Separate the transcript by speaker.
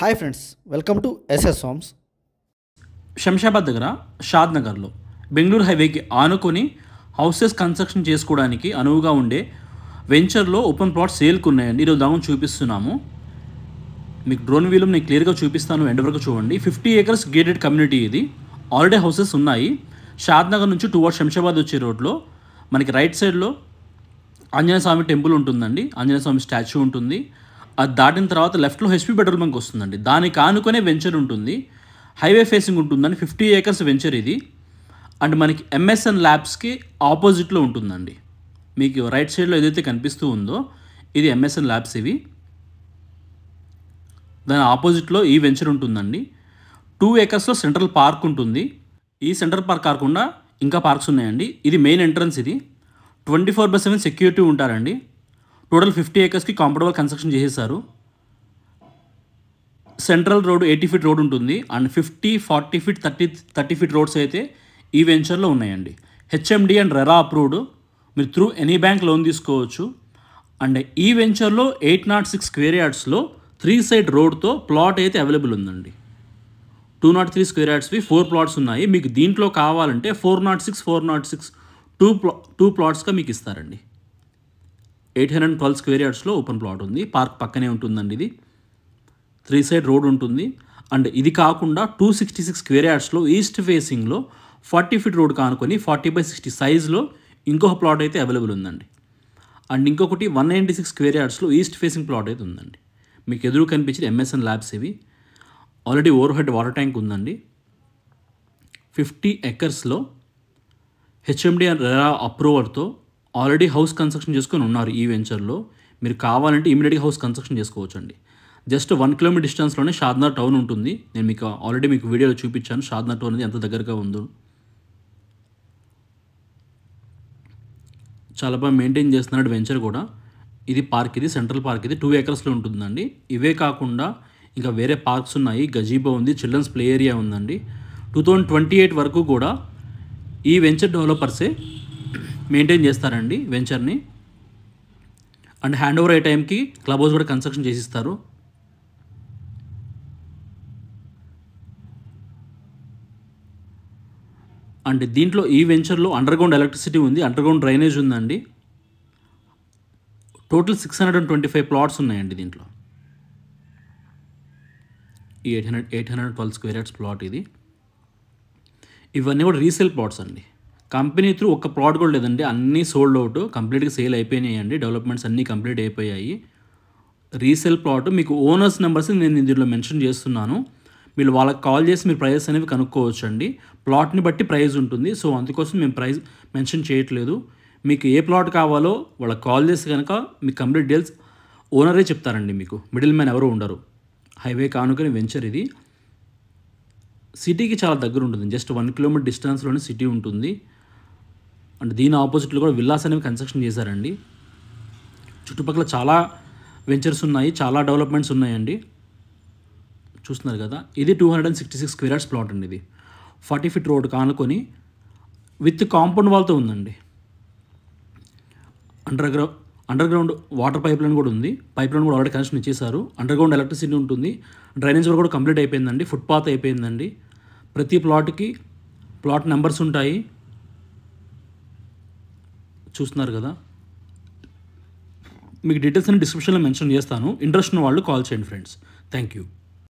Speaker 1: Hi friends, welcome to SS homes.
Speaker 2: Shamshabad దగ్గర షాద్ నగర్లో బెంగళూరు హైవేకి ఆనుకొని హౌసెస్ కన్స్ట్రక్షన్ చేసుకోవడానికి అనువుగా ఉండే వెంచర్లో ఓపెన్ ప్లాట్ సేల్కి ఉన్నాయండి. ఈరోజు దాని చూపిస్తున్నాము. మీకు డ్రోన్ వీలో నేను క్లియర్గా చూపిస్తాను, ఎండ్ వరకు చూడండి. 50 acres గేటెడ్ కమ్యూనిటీ ఇది. ఆల్రెడీ హౌసెస్ ఉన్నాయి. షాద్ నగర్ నుంచి టువర్డ్స్ శంషాబాద్ వచ్చే రోడ్లో మనకి రైట్ సైడ్లో ఆంజనేయ స్వామి టెంపుల్ ఉంటుందండి. ఆంజనేయ స్వామి స్టాచ్యూ ఉంటుంది. అది దాటిన తర్వాత లెఫ్ట్లో హెచ్పి పెట్రోల్ బంక్ వస్తుందండి. దానికి ఆనుకునే వెంచర్ ఉంటుంది. హైవే ఫేసింగ్ ఉంటుందండి. 50 acres వెంచర్ ఇది. అండ్ మనకి ఎంఎస్ఎన్ ల్యాబ్స్కి ఆపోజిట్లో ఉంటుందండి. మీకు రైట్ సైడ్లో ఏదైతే కనిపిస్తూ ఉందో ఇది ఎంఎస్ఎన్ ల్యాబ్స్. ఇవి దాని ఆపోజిట్లో ఈ వెంచర్ ఉంటుందండి. 2 acresలో సెంట్రల్ పార్క్ ఉంటుంది. ఈ సెంట్రల్ పార్క్ కాకుండా ఇంకా పార్క్స్ ఉన్నాయండి. ఇది మెయిన్ ఎంట్రన్స్. ఇది 24/7 సెక్యూరిటీ ఉంటారండి. టోటల్ 50 acresకి కాంపౌండ్ కన్స్ట్రక్షన్ చేసేసారు. సెంట్రల్ రోడ్ 80 feet రోడ్ ఉంటుంది. అండ్ 50, 40 feet, 30 feet రోడ్స్ అయితే ఈ వెంచర్లో ఉన్నాయండి. HMD and RERA approved. మీరు త్రూ ఎనీ బ్యాంక్ లోన్ తీసుకోవచ్చు. అండ్ ఈ వెంచర్లో 806 square yardsలో 3 side రోడ్తో ప్లాట్ అయితే అవైలబుల్ ఉందండి. 203 square yardsవి 4 plots ఉన్నాయి. మీకు దీంట్లో కావాలంటే 406 టూ ప్లాట్స్గా మీకు ఇస్తారండి. 812 square yardsలో ఓపెన్ ప్లాట్ ఉంది. పార్క్ పక్కనే ఉంటుందండి. ఇది 3 side రోడ్ ఉంటుంది. అండ్ ఇది కాకుండా 266 square yardsలో ఈస్ట్ ఫేసింగ్లో 40 feet రోడ్ కానుకొని 40/60 సైజ్లో ఇంకొక ప్లాట్ అయితే అవైలబుల్ ఉందండి. అండ్ ఇంకొకటి 196 square yardsలో ఈస్ట్ ఫేసింగ్ ప్లాట్ అయితే ఉందండి. మీకు ఎదురు కనిపించిన ఎంఎస్ఎన్ ల్యాబ్స్ ఇవి. Already overhead water tank ఉందండి. 50 acresలో హెచ్ఎండి అండ్ రెరా అప్రూవర్తో ఆల్రెడీ హౌస్ కన్స్ట్రక్షన్ చేసుకొని ఉన్నారు ఈ వెంచర్లో. మీరు కావాలంటే ఇమీడియట్గా హౌస్ కన్స్ట్రక్షన్ చేసుకోవచ్చు అండి. జస్ట్ 1 kilometer డిస్టెన్స్లోనే షాద్నగర్ టౌన్ ఉంటుంది. నేను మీకు ఆల్రెడీ వీడియోలో చూపించాను షాద్నగర్ టౌన్ అనేది ఎంత దగ్గరగా ఉందో. చాలా బాగా మెయింటైన్ చేస్తున్నాడు వెంచర్ కూడా. ఇది పార్క్, ఇది సెంట్రల్ పార్క్. ఇది 2 acresలో ఉంటుందండి. ఇవే కాకుండా ఇంకా వేరే పార్క్స్ ఉన్నాయి. గజీబో ఉంది, చిల్డ్రన్స్ ప్లే ఏరియా ఉందండి. 2028 వరకు కూడా ఈ వెంచర్ డెవలపర్సే మెయింటైన్ చేస్తారండి వెంచర్ని. అండ్ హ్యాండ్ ఓవర్ అయ్యే టైంకి క్లబ్ హౌస్ కూడా కన్స్ట్రక్షన్ చేసిస్తారు. అండ్ దీంట్లో ఈ వెంచర్లో అండర్గ్రౌండ్ ఎలక్ట్రిసిటీ ఉంది, అండర్గ్రౌండ్ డ్రైనేజ్ ఉందండి. టోటల్ 625 plots ఉన్నాయండి దీంట్లో. ఈ 812 square yards ప్లాట్ ఇది. ఇవన్నీ కూడా రీసేల్ ప్లాట్స్ అండి. కంపెనీ త్రూ ఒక్క ప్లాట్ కూడా లేదండి. అన్నీ సోల్డ్ అవుట్, కంప్లీట్గా సేల్ అయిపోయినాయండి. డెవలప్మెంట్స్ అన్నీ కంప్లీట్ అయిపోయాయి. రీసేల్ ప్లాట్ మీకు ఓనర్స్ నెంబర్స్ నేను దీంట్లో మెన్షన్ చేస్తున్నాను. మీరు వాళ్ళకి కాల్ చేసి మీరు ప్రైజెస్ అనేవి కనుక్కోవచ్చు అండి. ప్లాట్ని బట్టి ప్రైస్ ఉంటుంది. సో అందుకోసం మేము ప్రైస్ మెన్షన్ చేయట్లేదు. మీకు ఏ ప్లాట్ కావాలో వాళ్ళకి కాల్ చేసి కనుక మీకు కంప్లీట్ డీటెయిల్స్ ఓనరే చెప్తారండి. మీకు మిడిల్ మ్యాన్ ఎవరు ఉండరు. హైవే కానుకొని వెంచర్ ఇది. సిటీకి చాలా దగ్గర ఉంటుంది. జస్ట్ 1 kilometer డిస్టెన్స్లోనే సిటీ ఉంటుంది. అండ్ దీని ఆపోజిట్లో కూడా విల్లాస్ అనేవి కన్స్ట్రక్షన్ చేశారండి. చుట్టుపక్కల చాలా వెంచర్స్ ఉన్నాయి, చాలా డెవలప్మెంట్స్ ఉన్నాయండి. చూస్తున్నారు కదా, ఇది 266 square yards ప్లాట్ అండి. ఇది 40 feet రోడ్ కానుకొని విత్ కాంపౌండ్ వాల్తో ఉందండి. అండర్గ్రౌండ్ వాటర్ పైప్ లైన్ కూడా ఉంది. పైప్ లైన్ కూడా ఆల్రెడీ కనెక్షన్ ఇచ్చేసారు. అండర్గ్రౌండ్ ఎలక్ట్రిసిటీ ఉంటుంది. డ్రైనేజ్ కూడా కంప్లీట్ అయిపోయిందండి. ఫుట్పాత్ అయిపోయిందండి. ప్రతి ప్లాట్కి ప్లాట్ నెంబర్స్ ఉంటాయి. చూస్తున్నారు కదా, మీకు డీటెయిల్స్ అన్ని డిస్క్రిప్షన్లో మెన్షన్ చేస్తాను. ఇంట్రెస్ట్ ఉన్న వాళ్ళు కాల్ చేయండి ఫ్రెండ్స్. Thank you.